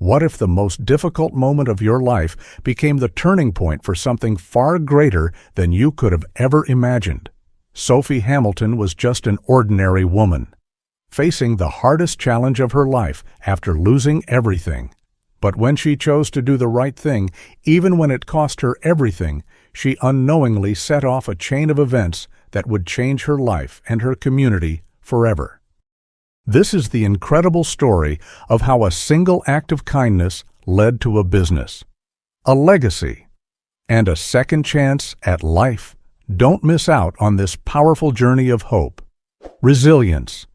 What if the most difficult moment of your life became the turning point for something far greater than you could have ever imagined? Sophie Hamilton was just an ordinary woman, facing the hardest challenge of her life after losing everything. But when she chose to do the right thing, even when it cost her everything, she unknowingly set off a chain of events that would change her life and her community forever. This is the incredible story of how a single act of kindness led to a business, a legacy, and a second chance at life. Don't miss out on this powerful journey of hope, resilience,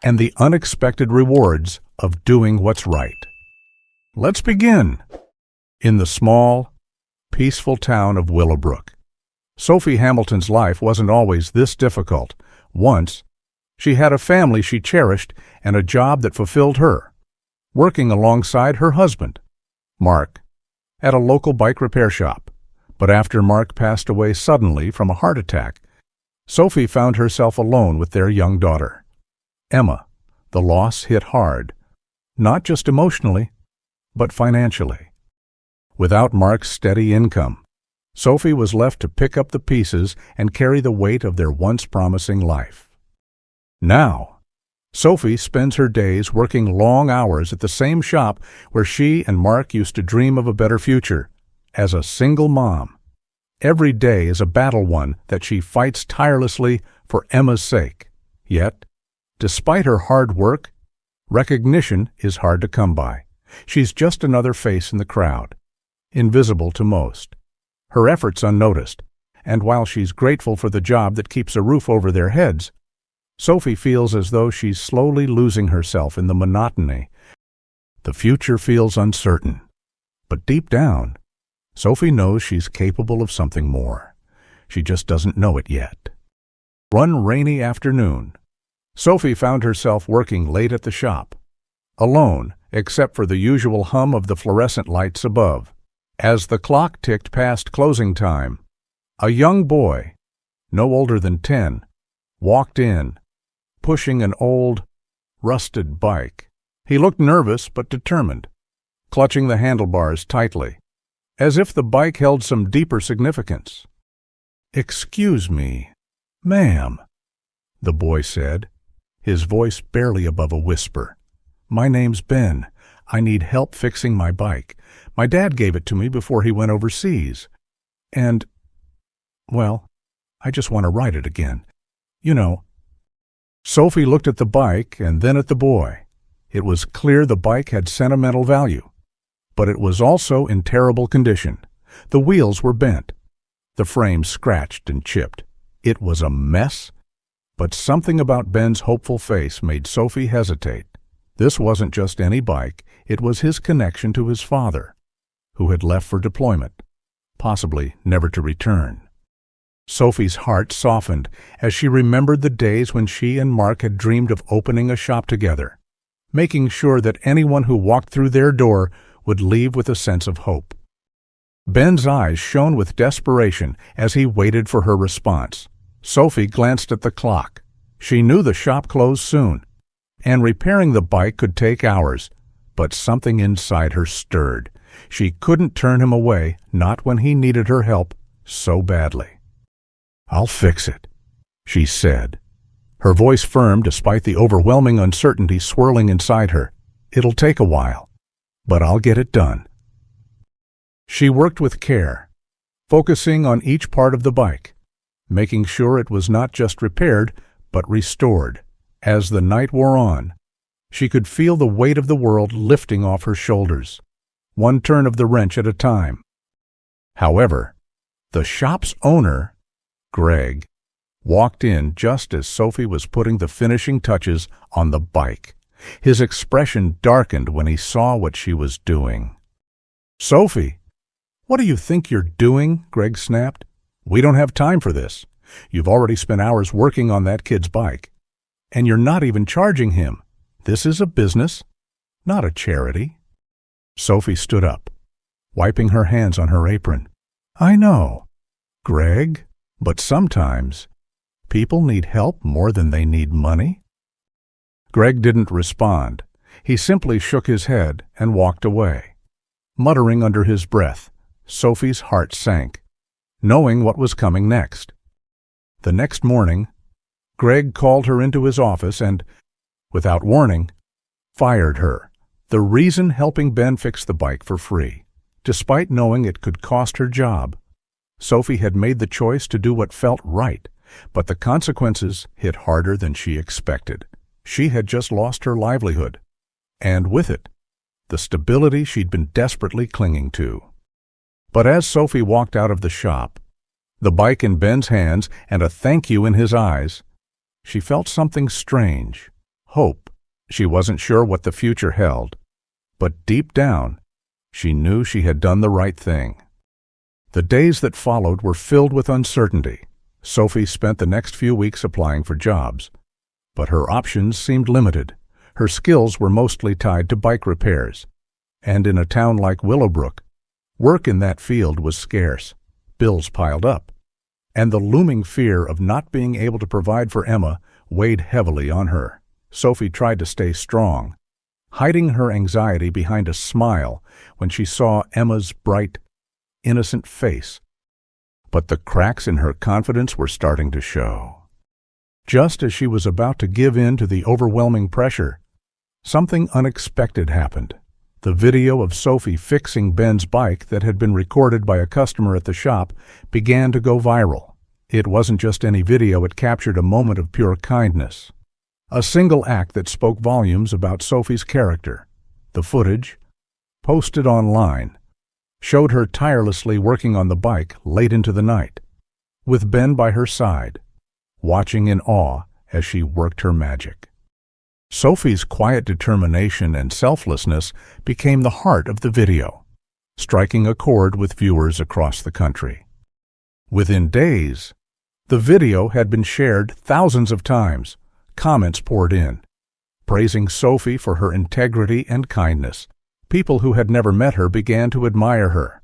and the unexpected rewards of doing what's right. Let's begin. In the small, peaceful town of Willowbrook, Sophie Hamilton's life wasn't always this difficult. Once, she had a family she cherished and a job that fulfilled her, working alongside her husband, Mark, at a local bike repair shop. But after Mark passed away suddenly from a heart attack, Sophie found herself alone with their young daughter, Emma. The loss hit hard, not just emotionally, but financially. Without Mark's steady income, Sophie was left to pick up the pieces and carry the weight of their once promising life. Now, Sophie spends her days working long hours at the same shop where she and Mark used to dream of a better future. As a single mom, every day is a battle one that she fights tirelessly for Emma's sake. Yet, despite her hard work, recognition is hard to come by. She's just another face in the crowd, invisible to most. Her efforts unnoticed, and while she's grateful for the job that keeps a roof over their heads, Sophie feels as though she's slowly losing herself in the monotony. The future feels uncertain, but deep down, Sophie knows she's capable of something more. She just doesn't know it yet. One rainy afternoon, Sophie found herself working late at the shop, alone except for the usual hum of the fluorescent lights above. As the clock ticked past closing time, a young boy, no older than 10, walked in, pushing an old, rusted bike. He looked nervous but determined, clutching the handlebars tightly, as if the bike held some deeper significance. "Excuse me, ma'am," the boy said, his voice barely above a whisper. "My name's Ben. I need help fixing my bike. My dad gave it to me before he went overseas. And, well, I just want to ride it again. You know." Sophie looked at the bike and then at the boy. It was clear the bike had sentimental value, but it was also in terrible condition. The wheels were bent, the frame scratched and chipped. It was a mess, but something about Ben's hopeful face made Sophie hesitate. This wasn't just any bike, it was his connection to his father, who had left for deployment, possibly never to return. Sophie's heart softened as she remembered the days when she and Mark had dreamed of opening a shop together, making sure that anyone who walked through their door would leave with a sense of hope. Ben's eyes shone with desperation as he waited for her response. Sophie glanced at the clock. She knew the shop closed soon, and repairing the bike could take hours, but something inside her stirred. She couldn't turn him away, not when he needed her help so badly. "I'll fix it," she said, her voice firm despite the overwhelming uncertainty swirling inside her. "It'll take a while, but I'll get it done." She worked with care, focusing on each part of the bike, making sure it was not just repaired, but restored. As the night wore on, she could feel the weight of the world lifting off her shoulders, one turn of the wrench at a time. However, the shop's owner, Greg, walked in just as Sophie was putting the finishing touches on the bike. His expression darkened when he saw what she was doing. "Sophie, what do you think you're doing?" Greg snapped. "We don't have time for this. You've already spent hours working on that kid's bike, and you're not even charging him. This is a business, not a charity." Sophie stood up, wiping her hands on her apron. "I know, Greg, but sometimes people need help more than they need money." Greg didn't respond. He simply shook his head and walked away. Muttering under his breath, Sophie's heart sank, knowing what was coming next. The next morning, Greg called her into his office and, without warning, fired her. The reason helping Ben fix the bike for free. Despite knowing it could cost her job, Sophie had made the choice to do what felt right, but the consequences hit harder than she expected. She had just lost her livelihood, and with it, the stability she'd been desperately clinging to. But as Sophie walked out of the shop, the bike in Ben's hands and a thank you in his eyes, she felt something strange. Hope. She wasn't sure what the future held, but deep down, she knew she had done the right thing. The days that followed were filled with uncertainty. Sophie spent the next few weeks applying for jobs, but her options seemed limited. Her skills were mostly tied to bike repairs, and in a town like Willowbrook, work in that field was scarce. Bills piled up, and the looming fear of not being able to provide for Emma weighed heavily on her. Sophie tried to stay strong, hiding her anxiety behind a smile when she saw Emma's bright, innocent face. But the cracks in her confidence were starting to show. Just as she was about to give in to the overwhelming pressure, something unexpected happened. The video of Sophie fixing Ben's bike that had been recorded by a customer at the shop began to go viral. It wasn't just any video, it captured a moment of pure kindness. A single act that spoke volumes about Sophie's character. The footage, posted online, showed her tirelessly working on the bike late into the night, with Ben by her side, watching in awe as she worked her magic. Sophie's quiet determination and selflessness became the heart of the video, striking a chord with viewers across the country. Within days, the video had been shared thousands of times. Comments poured in, praising Sophie for her integrity and kindness. People who had never met her began to admire her,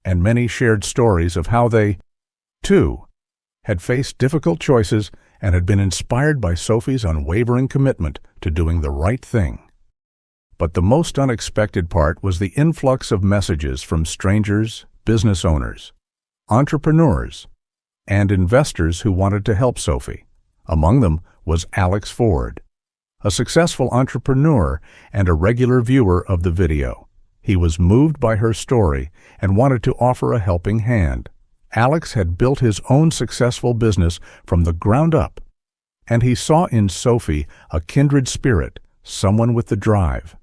and many shared stories of how they, too, had faced difficult choices and had been inspired by Sophie's unwavering commitment to doing the right thing. But the most unexpected part was the influx of messages from strangers, business owners, entrepreneurs, and investors who wanted to help Sophie. Among them was Alex Ford, a successful entrepreneur and a regular viewer of the video. He was moved by her story and wanted to offer a helping hand. Alex had built his own successful business from the ground up, and he saw in Sophie a kindred spirit, someone with the drive,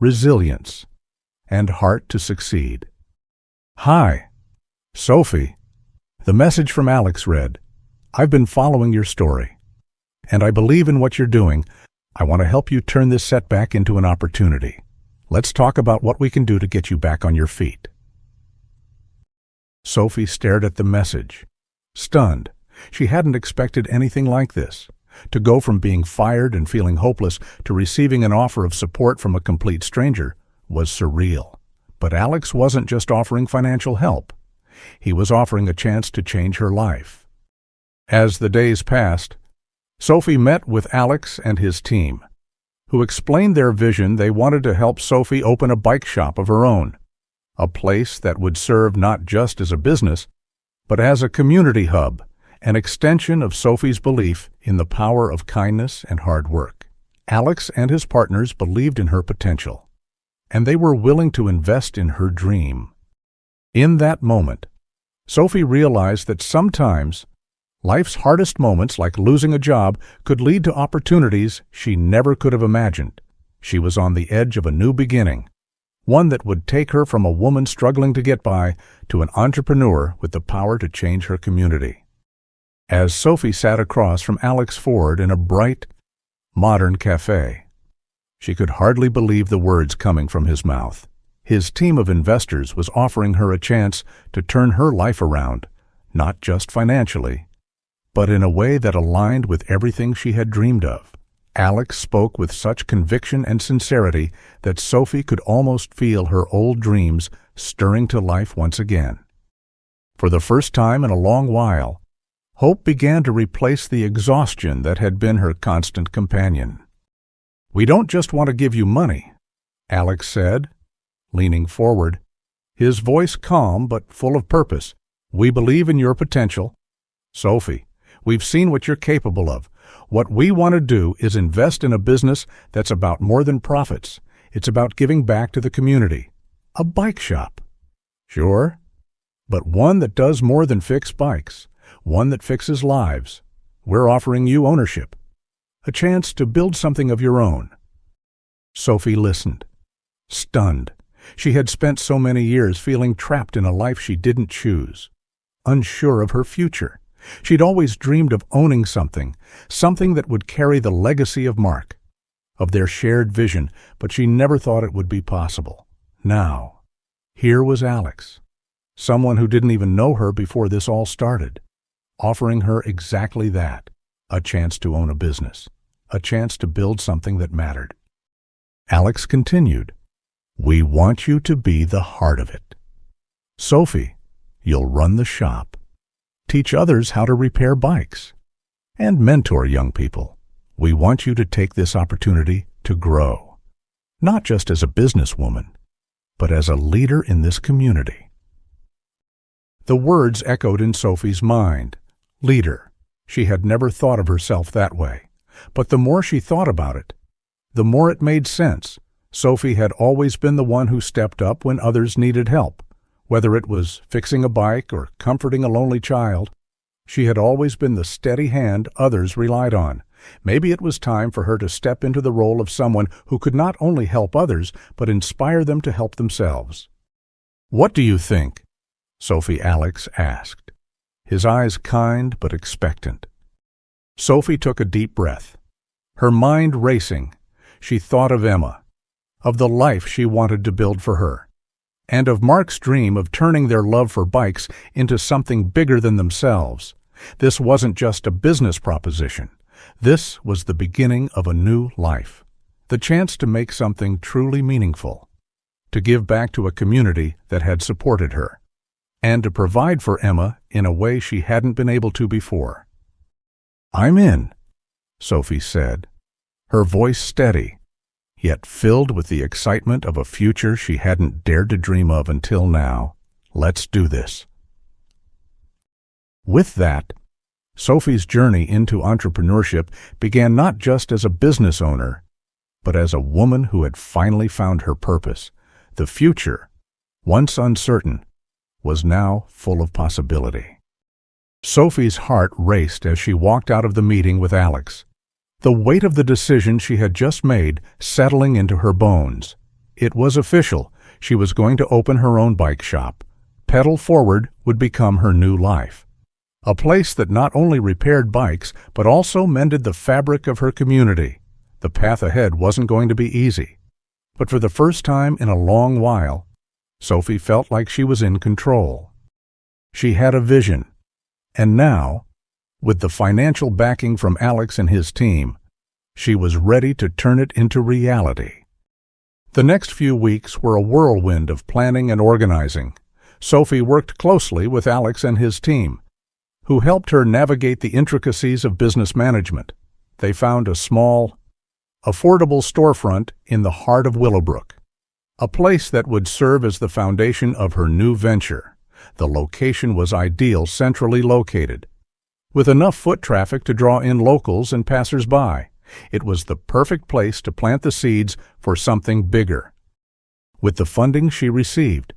resilience, and heart to succeed. Hi, Sophie. The message from Alex read, "I've been following your story, and I believe in what you're doing. I want to help you turn this setback into an opportunity. Let's talk about what we can do to get you back on your feet." Sophie stared at the message, stunned. She hadn't expected anything like this. To go from being fired and feeling hopeless to receiving an offer of support from a complete stranger was surreal. But Alex wasn't just offering financial help. He was offering a chance to change her life. As the days passed, Sophie met with Alex and his team, who explained their vision. They wanted to help Sophie open a bike shop of her own, a place that would serve not just as a business, but as a community hub, an extension of Sophie's belief in the power of kindness and hard work. Alex and his partners believed in her potential, and they were willing to invest in her dream. In that moment, Sophie realized that sometimes life's hardest moments, like losing a job, could lead to opportunities she never could have imagined. She was on the edge of a new beginning, one that would take her from a woman struggling to get by to an entrepreneur with the power to change her community. As Sophie sat across from Alex Ford in a bright, modern cafe, she could hardly believe the words coming from his mouth. His team of investors was offering her a chance to turn her life around, not just financially, but in a way that aligned with everything she had dreamed of. Alex spoke with such conviction and sincerity that Sophie could almost feel her old dreams stirring to life once again. For the first time in a long while, hope began to replace the exhaustion that had been her constant companion. "We don't just want to give you money," Alex said, leaning forward, his voice calm but full of purpose. "We believe in your potential. Sophie, we've seen what you're capable of. What we want to do is invest in a business that's about more than profits. It's about giving back to the community. A bike shop." "Sure, but one that does more than fix bikes, one that fixes lives. We're offering you ownership, a chance to build something of your own." Sophie listened, stunned. She had spent so many years feeling trapped in a life she didn't choose, unsure of her future. She'd always dreamed of owning something that would carry the legacy of Mark, of their shared vision, but she never thought it would be possible. Now, here was Alex, someone who didn't even know her before this all started, offering her exactly that, a chance to own a business, a chance to build something that mattered. Alex continued, "We want you to be the heart of it. Sophie, you'll run the shop, teach others how to repair bikes, and mentor young people. We want you to take this opportunity to grow, not just as a businesswoman, but as a leader in this community." The words echoed in Sophie's mind. Leader. She had never thought of herself that way. But the more she thought about it, the more it made sense. Sophie had always been the one who stepped up when others needed help. Whether it was fixing a bike or comforting a lonely child, she had always been the steady hand others relied on. Maybe it was time for her to step into the role of someone who could not only help others, but inspire them to help themselves. "What do you think?" Sophie Alex asked, his eyes kind but expectant. Sophie took a deep breath, her mind racing. She thought of Emma, of the life she wanted to build for her, and of Mark's dream of turning their love for bikes into something bigger than themselves. This wasn't just a business proposition. This was the beginning of a new life, the chance to make something truly meaningful, to give back to a community that had supported her, and to provide for Emma in a way she hadn't been able to before. "I'm in," Sophie said, her voice steady, yet filled with the excitement of a future she hadn't dared to dream of until now. "Let's do this." With that, Sophie's journey into entrepreneurship began not just as a business owner, but as a woman who had finally found her purpose. The future, once uncertain, was now full of possibility. Sophie's heart raced as she walked out of the meeting with Alex, the weight of the decision she had just made settling into her bones. It was official. She was going to open her own bike shop. Pedal Forward would become her new life. A place that not only repaired bikes, but also mended the fabric of her community. The path ahead wasn't going to be easy. But for the first time in a long while, Sophie felt like she was in control. She had a vision, and now, with the financial backing from Alex and his team, she was ready to turn it into reality. The next few weeks were a whirlwind of planning and organizing. Sophie worked closely with Alex and his team, who helped her navigate the intricacies of business management. They found a small, affordable storefront in the heart of Willowbrook, a place that would serve as the foundation of her new venture. The location was ideal, centrally located, with enough foot traffic to draw in locals and passers-by. It was the perfect place to plant the seeds for something bigger. With the funding she received,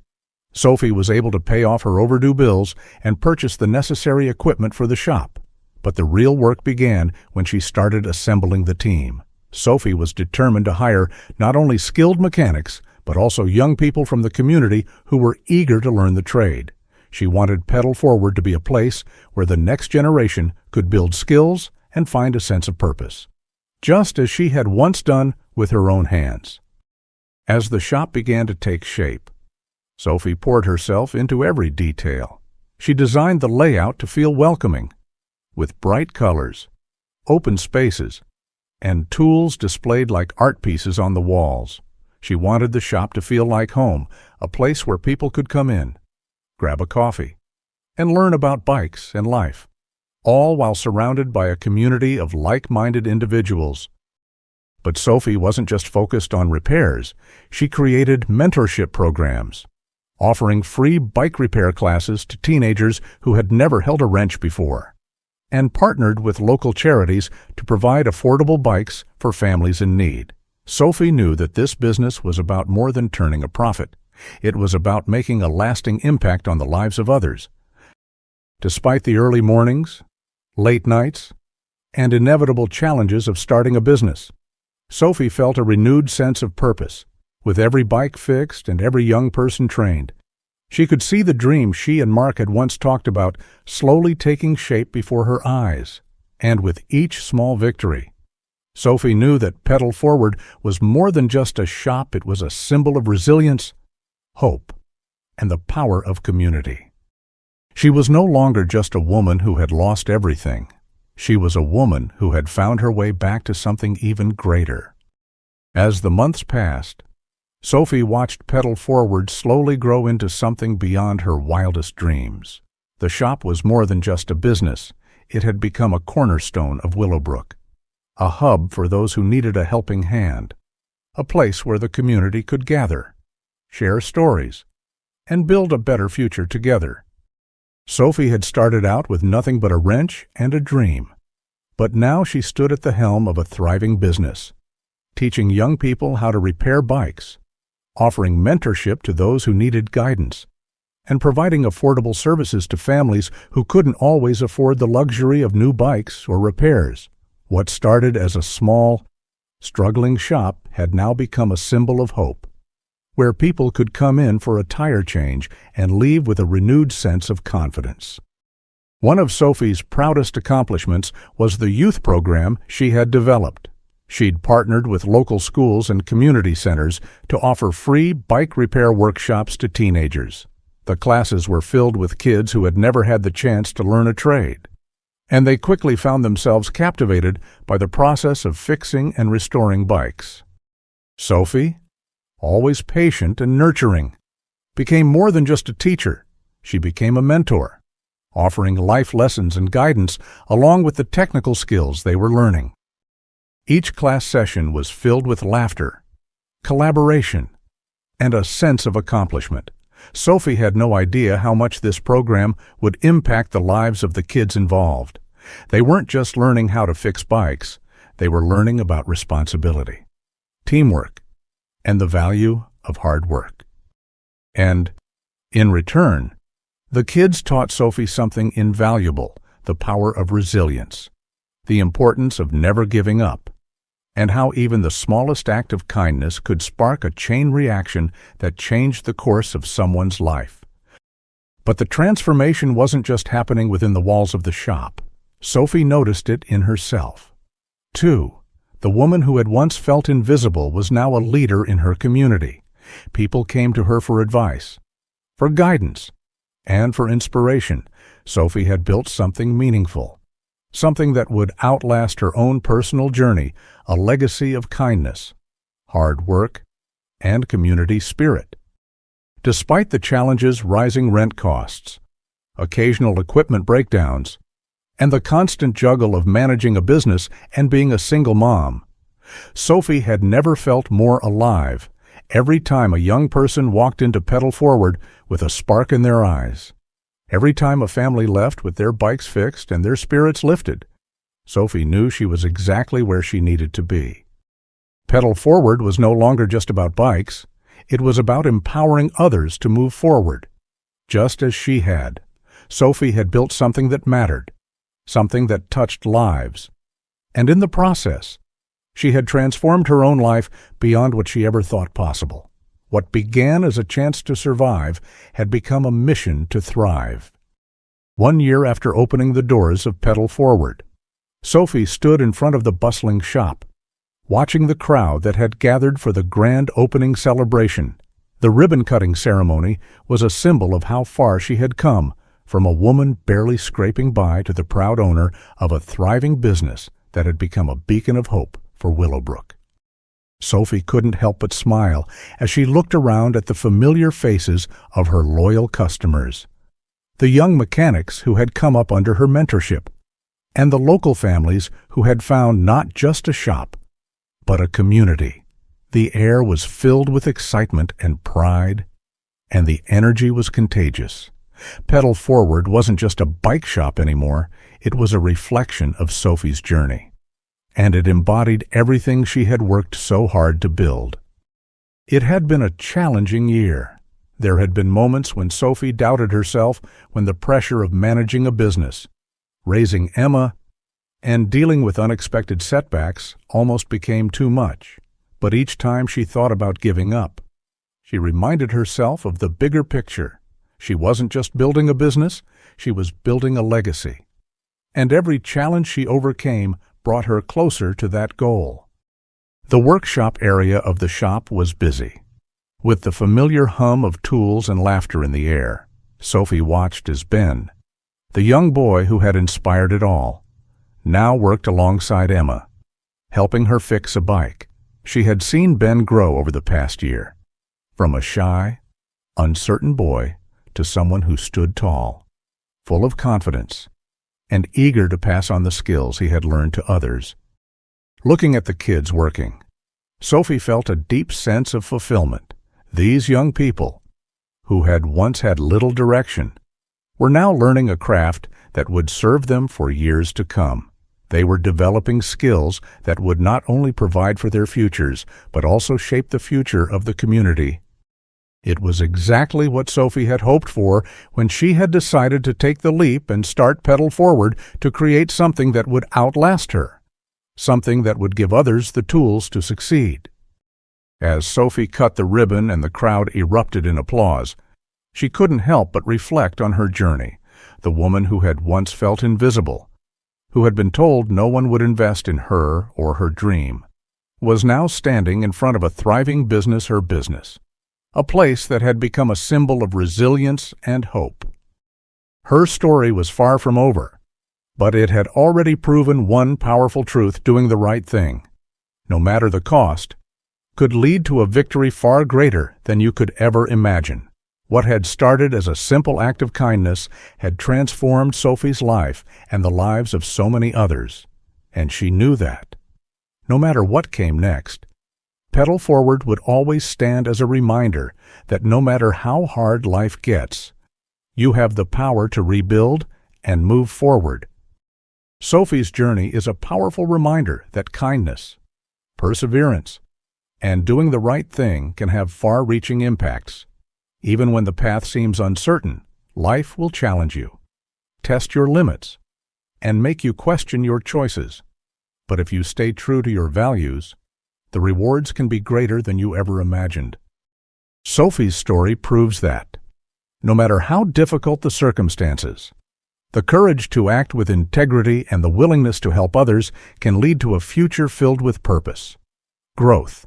Sophie was able to pay off her overdue bills and purchase the necessary equipment for the shop. But the real work began when she started assembling the team. Sophie was determined to hire not only skilled mechanics, but also young people from the community who were eager to learn the trade. She wanted Pedal Forward to be a place where the next generation could build skills and find a sense of purpose, just as she had once done with her own hands. As the shop began to take shape, Sophie poured herself into every detail. She designed the layout to feel welcoming, with bright colors, open spaces, and tools displayed like art pieces on the walls. She wanted the shop to feel like home, a place where people could come in, grab a coffee, and learn about bikes and life, all while surrounded by a community of like-minded individuals. But Sophie wasn't just focused on repairs. She created mentorship programs, offering free bike repair classes to teenagers who had never held a wrench before, and partnered with local charities to provide affordable bikes for families in need. Sophie knew that this business was about more than turning a profit. It was about making a lasting impact on the lives of others. Despite the early mornings, late nights, and inevitable challenges of starting a business, Sophie felt a renewed sense of purpose. With every bike fixed and every young person trained, she could see the dream she and Mark had once talked about slowly taking shape before her eyes. And with each small victory, Sophie knew that Pedal Forward was more than just a shop. It was a symbol of resilience, hope, and the power of community. She was no longer just a woman who had lost everything. She was a woman who had found her way back to something even greater. As the months passed, Sophie watched Pedal Forward slowly grow into something beyond her wildest dreams. The shop was more than just a business. It had become a cornerstone of Willowbrook, a hub for those who needed a helping hand, a place where the community could gather, share stories, and build a better future together. Sophie had started out with nothing but a wrench and a dream, but now she stood at the helm of a thriving business, teaching young people how to repair bikes, offering mentorship to those who needed guidance, and providing affordable services to families who couldn't always afford the luxury of new bikes or repairs. What started as a small, struggling shop had now become a symbol of hope, where people could come in for a tire change and leave with a renewed sense of confidence. One of Sophie's proudest accomplishments was the youth program she had developed. She'd partnered with local schools and community centers to offer free bike repair workshops to teenagers. The classes were filled with kids who had never had the chance to learn a trade, and they quickly found themselves captivated by the process of fixing and restoring bikes. Sophie, always patient and nurturing, became more than just a teacher. She became a mentor, offering life lessons and guidance along with the technical skills they were learning. Each class session was filled with laughter, collaboration, and a sense of accomplishment. Sophie had no idea how much this program would impact the lives of the kids involved. They weren't just learning how to fix bikes, they were learning about responsibility, teamwork, and the value of hard work. And, in return, the kids taught Sophie something invaluable: the power of resilience, the importance of never giving up, and how even the smallest act of kindness could spark a chain reaction that changed the course of someone's life. But the transformation wasn't just happening within the walls of the shop. Sophie noticed it in herself, too. The woman who had once felt invisible was now a leader in her community. People came to her for advice, for guidance, and for inspiration. Sophie had built something meaningful, something that would outlast her own personal journey, a legacy of kindness, hard work, and community spirit. Despite the challenges: rising rent costs, occasional equipment breakdowns, and the constant juggle of managing a business and being a single mom, Sophie had never felt more alive. Every time a young person walked into Pedal Forward with a spark in their eyes, every time a family left with their bikes fixed and their spirits lifted, Sophie knew she was exactly where she needed to be. Pedal Forward was no longer just about bikes. It was about empowering others to move forward. Just as she had, Sophie had built something that mattered, something that touched lives. And in the process, she had transformed her own life beyond what she ever thought possible. What began as a chance to survive had become a mission to thrive. 1 year after opening the doors of Pedal Forward, Sophie stood in front of the bustling shop, watching the crowd that had gathered for the grand opening celebration. The ribbon-cutting ceremony was a symbol of how far she had come, from a woman barely scraping by to the proud owner of a thriving business that had become a beacon of hope for Willowbrook. Sophie couldn't help but smile as she looked around at the familiar faces of her loyal customers, the young mechanics who had come up under her mentorship, and the local families who had found not just a shop, but a community. The air was filled with excitement and pride, and the energy was contagious. Pedal Forward wasn't just a bike shop anymore, it was a reflection of Sophie's journey. And it embodied everything she had worked so hard to build. It had been a challenging year. There had been moments when Sophie doubted herself, when the pressure of managing a business, raising Emma, and dealing with unexpected setbacks almost became too much. But each time she thought about giving up, she reminded herself of the bigger picture. She wasn't just building a business, she was building a legacy. And every challenge she overcame brought her closer to that goal. The workshop area of the shop was busy. With the familiar hum of tools and laughter in the air, Sophie watched as Ben, the young boy who had inspired it all, now worked alongside Emma, helping her fix a bike. She had seen Ben grow over the past year, from a shy, uncertain boy to someone who stood tall, full of confidence, and eager to pass on the skills he had learned to others. Looking at the kids working, Sophie felt a deep sense of fulfillment. These young people, who had once had little direction, were now learning a craft that would serve them for years to come. They were developing skills that would not only provide for their futures, but also shape the future of the community. It was exactly what Sophie had hoped for when she had decided to take the leap and start Pedal Forward to create something that would outlast her, something that would give others the tools to succeed. As Sophie cut the ribbon and the crowd erupted in applause, she couldn't help but reflect on her journey. The woman who had once felt invisible, who had been told no one would invest in her or her dream, was now standing in front of a thriving business, her business, a place that had become a symbol of resilience and hope. Her story was far from over, but it had already proven one powerful truth: doing the right thing, no matter the cost, could lead to a victory far greater than you could ever imagine. What had started as a simple act of kindness had transformed Sophie's life and the lives of so many others, and she knew that. No matter what came next, Pedal Forward would always stand as a reminder that no matter how hard life gets, you have the power to rebuild and move forward. Sophie's journey is a powerful reminder that kindness, perseverance, and doing the right thing can have far-reaching impacts. Even when the path seems uncertain, life will challenge you, test your limits, and make you question your choices. But if you stay true to your values, the rewards can be greater than you ever imagined. Sophie's story proves that, no matter how difficult the circumstances, the courage to act with integrity and the willingness to help others can lead to a future filled with purpose, growth,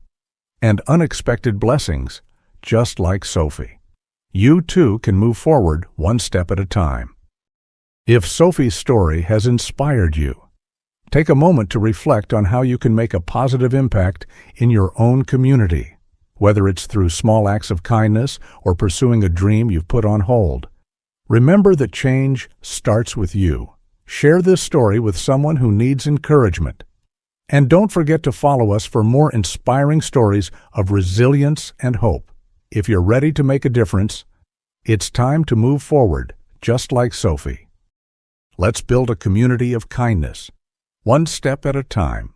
and unexpected blessings, just like Sophie. You too can move forward one step at a time. If Sophie's story has inspired you, take a moment to reflect on how you can make a positive impact in your own community, whether it's through small acts of kindness or pursuing a dream you've put on hold. Remember that change starts with you. Share this story with someone who needs encouragement. And don't forget to follow us for more inspiring stories of resilience and hope. If you're ready to make a difference, it's time to move forward, just like Sophie. Let's build a community of kindness, one step at a time.